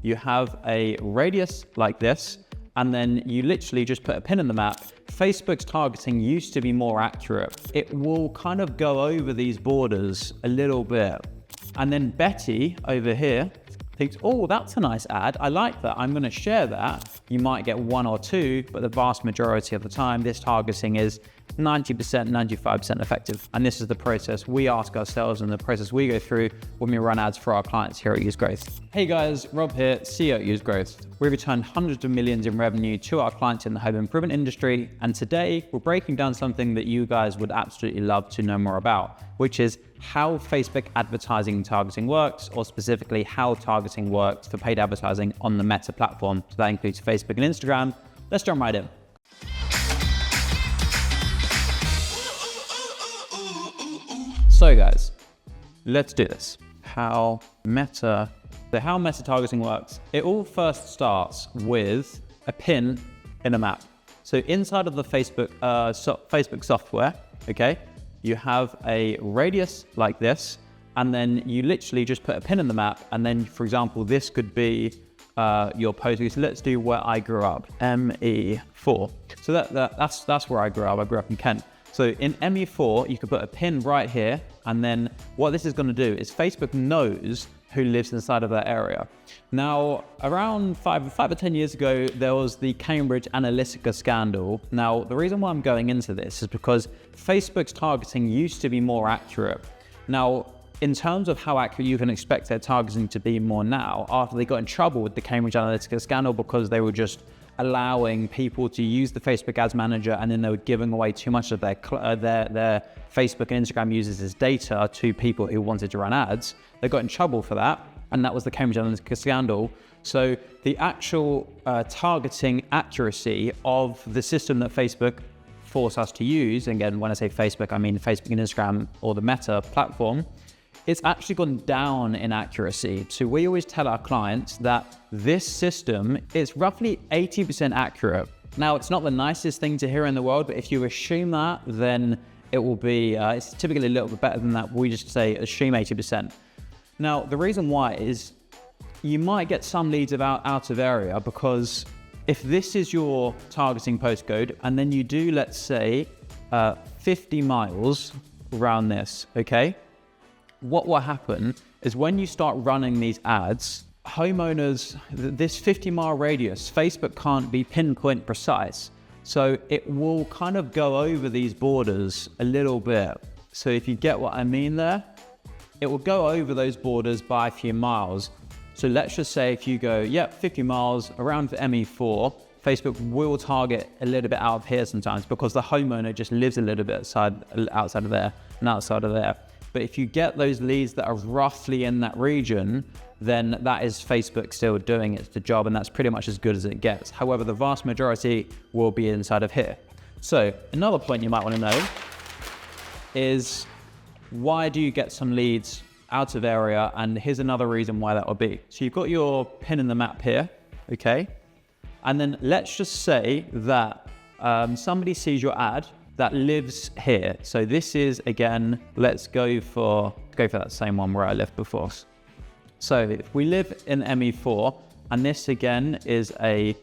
you have a radius like this, and then you literally just put a pin in the map. Facebook's targeting used to be more accurate. It will kind of go over these borders a little bit. And then Betty over here thinks, oh, that's a nice ad. I like that. I'm going to share that. You might get one or two, but the vast majority of the time, this targeting is 90%, 95% effective. And this is the process we ask ourselves and the process we go through when we run ads for our clients here at Use Growth. Hey guys, Rob here, CEO at Use Growth. We return hundreds of millions in revenue to our clients in the home improvement industry. And today we're breaking down something that you guys would absolutely love to know more about, which is how Facebook advertising targeting works, or specifically how targeting works for paid advertising on the Meta platform. So that includes Facebook and Instagram. Let's jump right in. So guys, let's do this. How Meta targeting works. It all first starts with a pin in a map. So inside of the Facebook software, okay, you have a radius like this, and then you literally just put a pin in the map. And then, for example, this could be your post. So let's do where I grew up, ME4. So that's where I grew up. I grew up in Kent. So in ME4, you could put a pin right here, and then what this is going to do is Facebook knows who lives inside of that area. Now, around five or 10 years ago, there was the Cambridge Analytica scandal. Now, the reason why I'm going into this is because Facebook's targeting used to be more accurate. Now, in terms of how accurate you can expect their targeting to be more now, after they got in trouble with the Cambridge Analytica scandal because they were just allowing people to use the Facebook Ads Manager, and then they were giving away too much of their Facebook and Instagram users' data to people who wanted to run ads. They got in trouble for that, and that was the Cambridge Analytica scandal. So the actual targeting accuracy of the system that Facebook forced us to use, and again, when I say Facebook, I mean Facebook and Instagram or the Meta platform, it's actually gone down in accuracy. So we always tell our clients that this system is roughly 80% accurate. Now, it's not the nicest thing to hear in the world, but if you assume that, then it will be, it's typically a little bit better than that. We just say assume 80%. Now, the reason why is you might get some leads out of area, because if this is your targeting postcode, and then you do, let's say, 50 miles around this, okay? What will happen is when you start running these ads, homeowners, this 50-mile radius, Facebook can't be pinpoint precise. So it will kind of go over these borders a little bit. So if you get what I mean there, it will go over those borders by a few miles. So let's just say if you go, yep, 50 miles around the ME4, Facebook will target a little bit out of here sometimes because the homeowner just lives a little bit outside of there and outside of there. But if you get those leads that are roughly in that region, then that is Facebook still doing its job, and that's pretty much as good as it gets. However, the vast majority will be inside of here. So another point you might want to know is, why do you get some leads out of area? And here's another reason why that will be. So you've got your pin in the map here, okay? And then let's just say that somebody sees your ad that lives here. So this is, again, let's go for that same one where I lived before. So if we live in ME4, and this again is a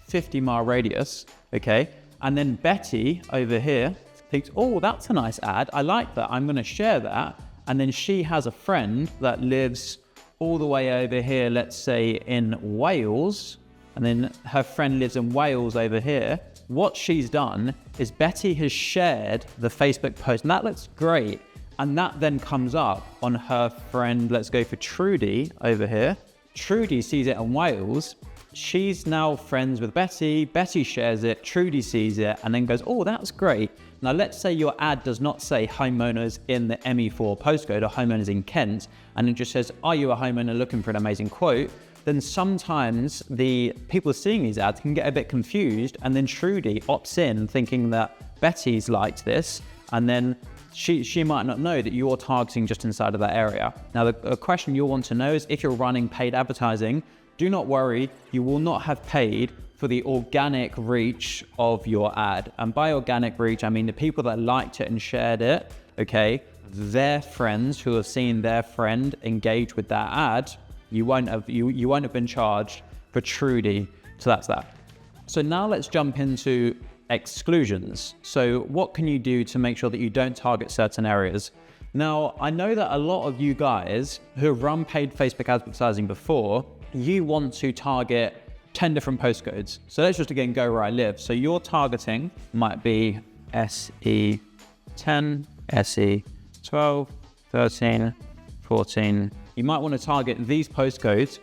50-mile radius, okay? And then Betty over here thinks, oh, that's a nice ad. I like that. I'm gonna share that. And then she has a friend that lives all the way over here, let's say in Wales, and then her friend lives in Wales over here. What she's done is Betty has shared the Facebook post, and that looks great. And that then comes up on her friend, let's go for Trudy over here. Trudy sees it in Wales. She's now friends with Betty. Betty shares it, Trudy sees it, and then goes, oh, that's great. Now, let's say your ad does not say homeowners in the ME4 postcode or homeowners in Kent, and it just says, are you a homeowner looking for an amazing quote? Then sometimes the people seeing these ads can get a bit confused, and then Trudy opts in thinking that Betty's liked this, and then she might not know that you're targeting just inside of that area. Now, the question you'll want to know is, if you're running paid advertising, do not worry, you will not have paid for the organic reach of your ad. And by organic reach, I mean the people that liked it and shared it, okay, their friends who have seen their friend engage with that ad You won't have been charged for Trudy. So that's that. So now let's jump into exclusions. So what can you do to make sure that you don't target certain areas? Now, I know that a lot of you guys who have run paid Facebook advertising before, you want to target 10 different postcodes. So let's just again go where I live. So your targeting might be SE10, SE12, 13, 14. You might want to target these postcodes,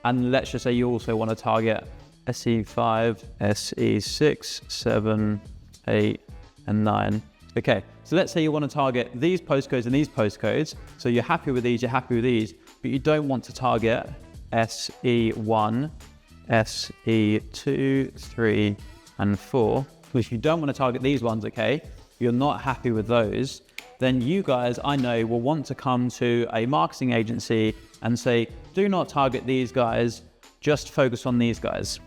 and let's just say you also want to target SE5, SE6, 7, 8, and 9. Okay, so let's say you want to target these postcodes and these postcodes. So you're happy with these, but you don't want to target SE1, SE2, 3, and 4. If you don't want to target these ones, okay, you're not happy with those, then you guys, I know, will want to come to a marketing agency and say, do not target these guys, just focus on these guys.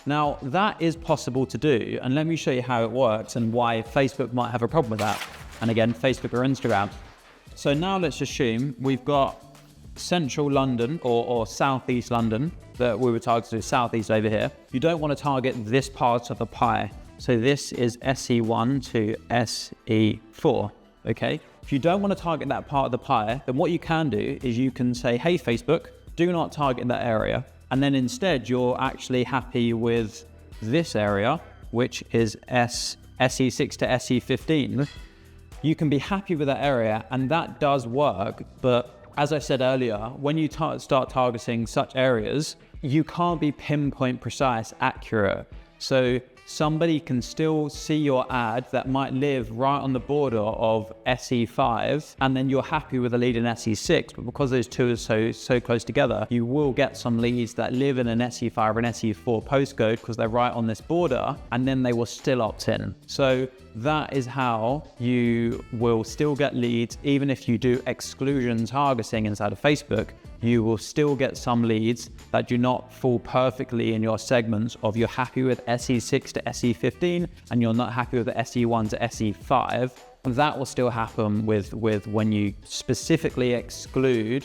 Now, that is possible to do, and let me show you how it works and why Facebook might have a problem with that. And again, Facebook or Instagram. So now let's assume we've got central London or southeast London that we were targeting, southeast over here. You don't want to target this part of the pie. So this is SE1 to SE4, okay? If you don't want to target that part of the pie, then what you can do is you can say, hey, Facebook, do not target that area. And then instead, you're actually happy with this area, which is SE6 to SE15. You can be happy with that area, and that does work. But as I said earlier, when you start targeting such areas, you can't be pinpoint precise, accurate. So somebody can still see your ad that might live right on the border of SE5, and then you're happy with a lead in SE6, but because those two are so close together, you will get some leads that live in an SE5 or an SE4 postcode because they're right on this border, and then they will still opt in. So that is how you will still get leads. Even if you do exclusion targeting inside of Facebook, you will still get some leads that do not fall perfectly in your segments of you're happy with SE6 to SE15 and you're not happy with the SE1 to SE5. That will still happen with when you specifically exclude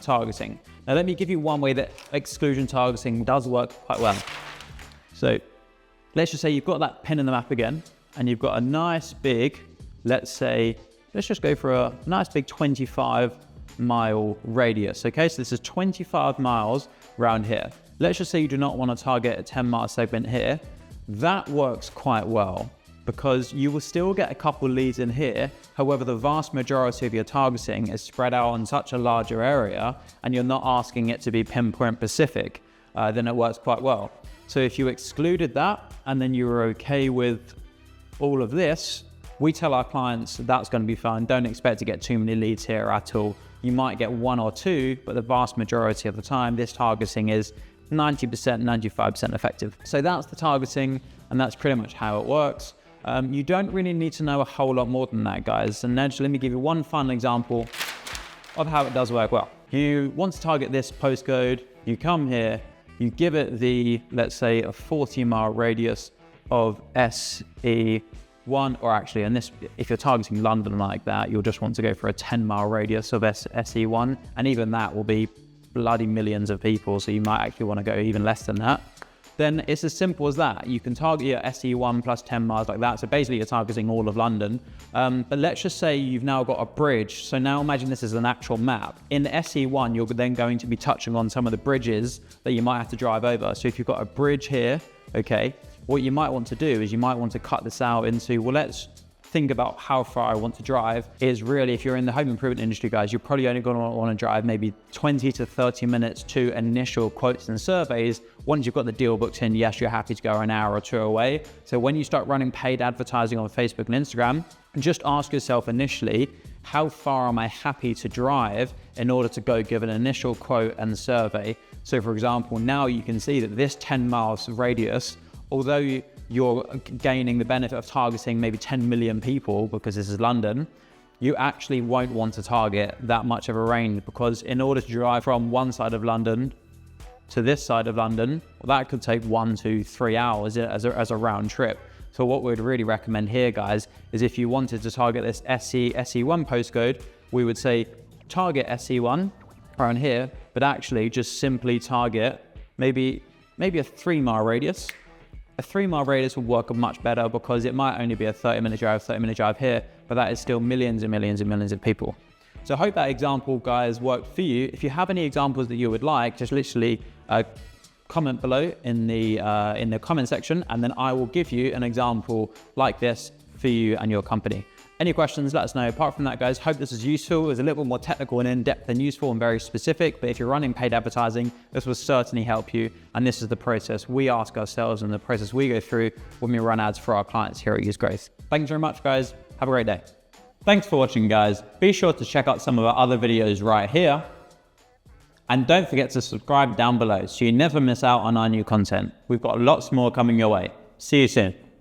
targeting. Now let me give you one way that exclusion targeting does work quite well. So let's just say you've got that pin in the map again, and you've got a nice big, let's just go for a nice big 25-mile radius. Okay, so this is 25 miles around here. Let's just say you do not want to target a 10-mile segment here. That works quite well because you will still get a couple leads in here. However, the vast majority of your targeting is spread out on such a larger area, and you're not asking it to be pinpoint specific, then it works quite well. So if you excluded that and then you were okay with all of this, we tell our clients that's going to be fine. Don't expect to get too many leads here at all. You might get one or two, but the vast majority of the time, this targeting is 90%, 95% effective. So that's the targeting, and that's pretty much how it works. You don't really need to know a whole lot more than that, guys. And Nedge, let me give you one final example of how it does work well. You want to target this postcode, you come here, you give it the, let's say, a 40-mile radius of SE1, or actually, in this, if you're targeting London like that, you'll just want to go for a 10-mile radius of SE1, and even that will be bloody millions of people, so you might actually want to go even less than that. Then it's as simple as that. You can target your SE1 plus 10 miles like that, so basically you're targeting all of London. But let's just say you've now got a bridge, so now imagine this is an actual map. In the SE1, you're then going to be touching on some of the bridges that you might have to drive over. So if you've got a bridge here, okay, what you might want to do is you might want to cut this out into, well, let's think about how far I want to drive. Is really, if you're in the home improvement industry, guys, you're probably only going to want to drive maybe 20 to 30 minutes to initial quotes and surveys. Once you've got the deal booked in, yes, you're happy to go an hour or two away. So when you start running paid advertising on Facebook and Instagram, just ask yourself initially, how far am I happy to drive in order to go give an initial quote and survey? So for example, now you can see that this 10 miles radius, although you're gaining the benefit of targeting maybe 10 million people because this is London, you actually won't want to target that much of a range, because in order to drive from one side of London to this side of London, well, that could take 1 to 3 hours as a round trip. So what we'd really recommend here, guys, is if you wanted to target this SE1 postcode, we would say target SE1, around here, but actually just simply target maybe a 3-mile radius. A 3-mile radius will work much better because it might only be a 30-minute drive here, but that is still millions and millions and millions of people. So I hope that example, guys, worked for you. If you have any examples that you would like, just literally comment below in the comment section, and then I will give you an example like this for you and your company. Any questions, let us know. Apart from that, guys, hope this is useful. It was a little bit more technical and in-depth and useful and very specific, but if you're running paid advertising, this will certainly help you. And this is the process we ask ourselves and the process we go through when we run ads for our clients here at Use Growth. Thanks very much, guys. Have a great day. Thanks for watching, guys. Be sure to check out some of our other videos right here. And don't forget to subscribe down below so you never miss out on our new content. We've got lots more coming your way. See you soon.